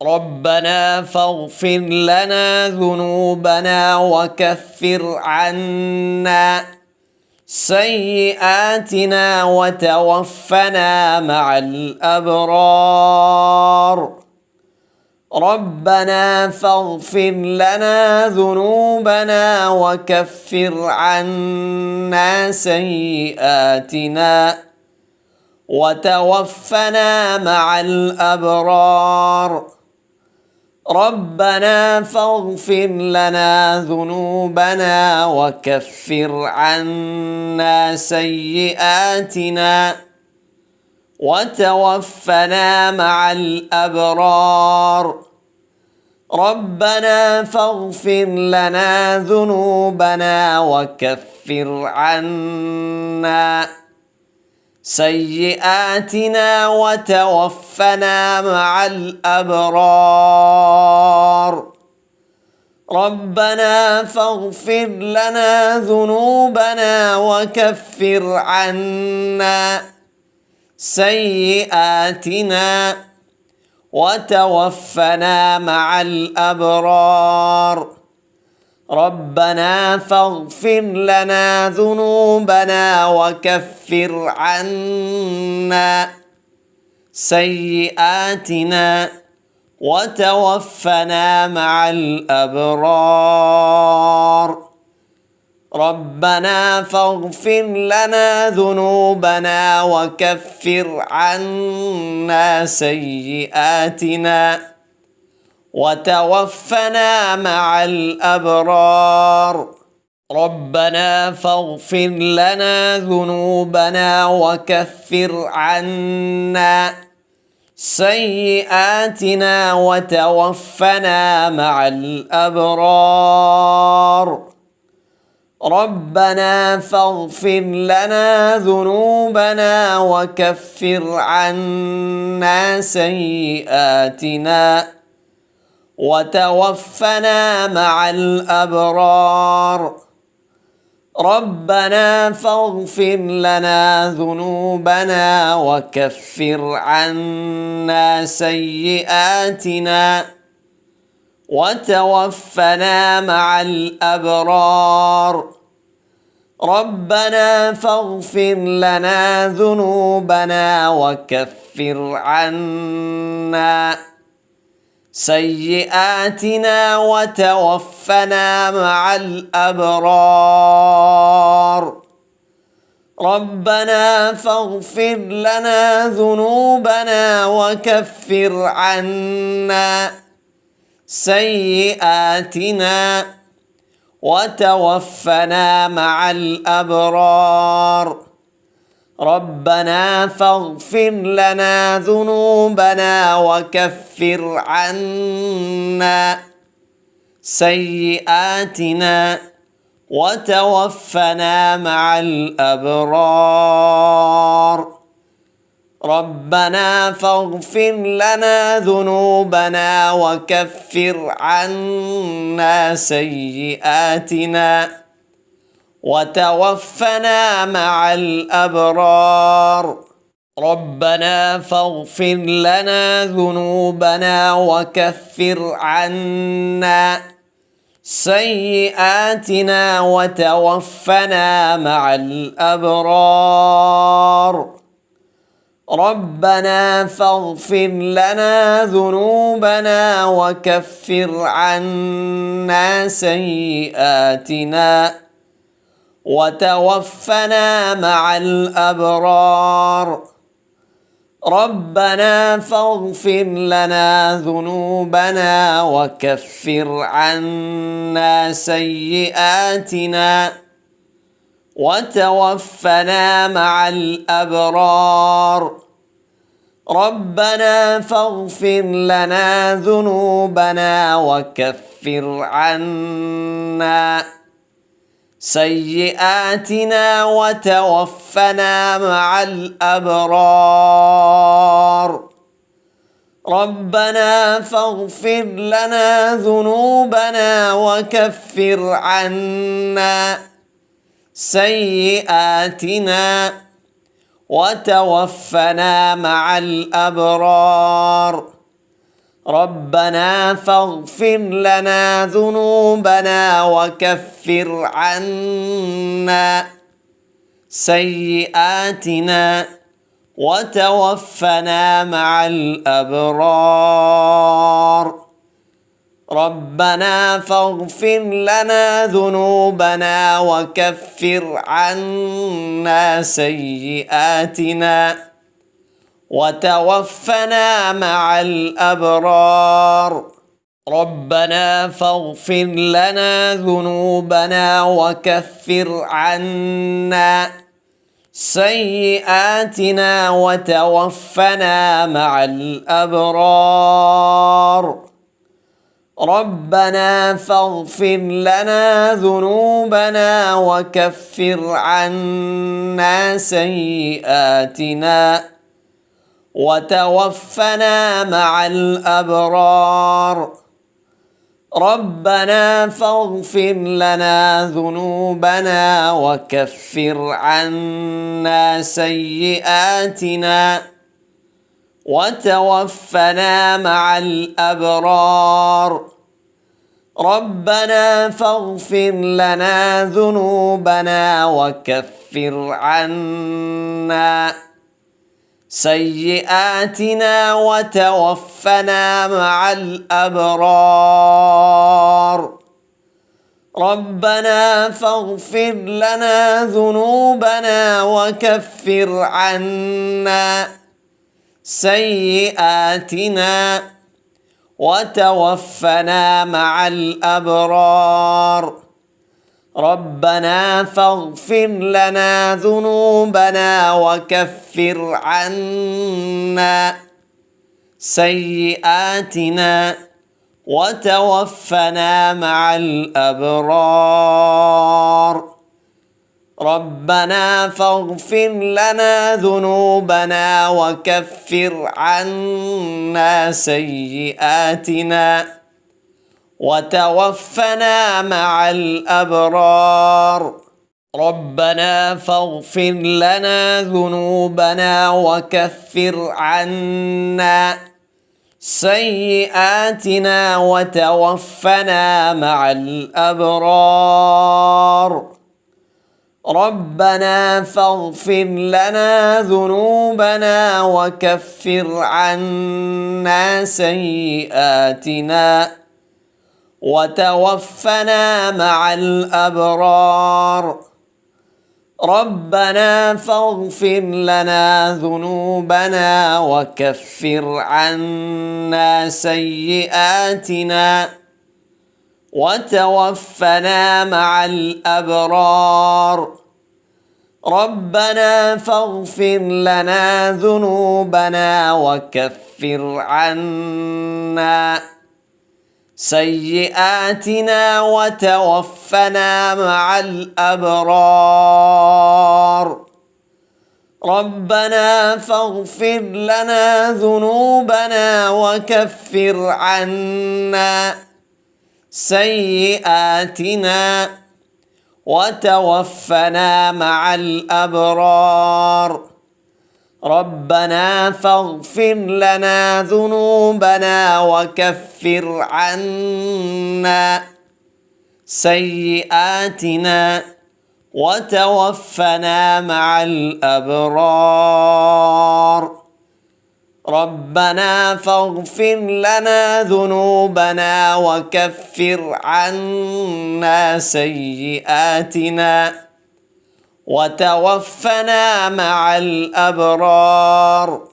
ربنا فاغفر لنا ذنوبنا وكفر عنا سيئاتنا وتوفنا مع الأبرار. ربنا فاغفر لنا ذنوبنا وكفر عنا سيئاتنا وتوفنا مع الأبرار. ربنا فاغفر لنا ذنوبنا وكفر عنا سيئاتنا وتوفنا مع الأبرار. ربنا فاغفر لنا ذنوبنا وكفر عنا سيئاتنا وتوفنا مع الأبرار. ربنا فاغفر لنا ذنوبنا وكفر عنا سيئاتنا وتوفنا مع الأبرار. ربنا فاغفر لنا ذنوبنا وكفر عنا سيئاتنا وتوفنا مع الأبرار. ربنا فاغفر لنا ذنوبنا وكفر عنا سيئاتنا وتوفنا مع الأبرار. ربنا فاغفر لنا ذنوبنا وكفر عنا سيئاتنا وتوفنا مع الأبرار. ربنا فاغفر لنا ذنوبنا وكفر عنا سيئاتنا وتوفنا مع الأبرار. ربنا فاغفر لنا ذنوبنا وكفر عنا سيئاتنا وتوفنا مع الأبرار. ربنا فاغفر لنا ذنوبنا وكفر عنا سيئاتنا وتوفنا مع الأبرار. ربنا فاغفر لنا ذنوبنا وكفر عنا سيئاتنا وتوفنا مع الأبرار. ربنا فاغفر لنا ذنوبنا وكفر عنا سيئاتنا وتوفنا مع الأبرار. ربنا فاغفر لنا ذنوبنا وكفر عنا سيئاتنا وتوفنا مع الأبرار. ربنا فاغفر لنا ذنوبنا وكفر عنا سيئاتنا وتوفنا مع الأبرار. ربنا فاغفر لنا ذنوبنا وكفر عنا سيئاتنا وتوفنا مع الأبرار. ربنا فاغفر لنا ذنوبنا وكفر عنا سيئاتنا وتوفنا مع الأبرار. ربنا فاغفر لنا ذنوبنا وكفر عنا سيئاتنا وتوفنا مع الأبرار. ربنا فاغفر لنا ذنوبنا وكفر عنا سيئاتنا وتوفنا مع الأبرار. ربنا فاغفر لنا ذنوبنا وكفر عنا سيئاتنا وتوفنا مع الأبرار. ربنا فاغفر لنا ذنوبنا وكفر عنا سيئاتنا وتوفنا مع الأبرار. ربنا فاغفر لنا ذنوبنا وكفر عنا سيئاتنا وتوفنا مع الأبرار. ربنا فاغفر لنا ذنوبنا وكفر عنا سيئاتنا وتوفنا مع الأبرار. ربنا فاغفر لنا ذنوبنا وكفر عنا سيئاتنا وتوفنا مع الأبرار. ربنا فاغفر لنا ذنوبنا وكفر عنا سيئاتنا وتوفنا مع الأبرار. ربنا فاغفر لنا ذنوبنا وكفر عنا سيئاتنا وتوفنا مع الأبرار. ربنا فاغفر لنا ذنوبنا وكفر عنا سيئاتنا وتوفنا مع الأبرار. ربنا فاغفر لنا ذنوبنا وكفر عنا سيئاتنا وتوفنا مع الأبرار. ربنا فاغفر لنا ذنوبنا وكفر عنا سيئاتنا وتوفنا مع الأبرار. ربنا فاغفر لنا ذنوبنا وكفر عنا سيئاتنا وتوفنا مع الأبرار. ربنا فاغفر لنا ذنوبنا وكفر عنا سيئاتنا وتوفنا مع الأبرار. ربنا فاغفر لنا ذنوبنا وكفر عنا سيئاتنا وتوفنا مع الأبرار. ربنا فاغفر لنا ذنوبنا وكفر عنا سيئاتنا وتوفنا مع الأبرار. ربنا فاغفر لنا ذنوبنا وكفر عنا سيئاتنا وتوفنا مع الأبرار. ربنا فاغفر لنا ذنوبنا وكفر عنا سيئاتنا وتوفنا مع الأبرار.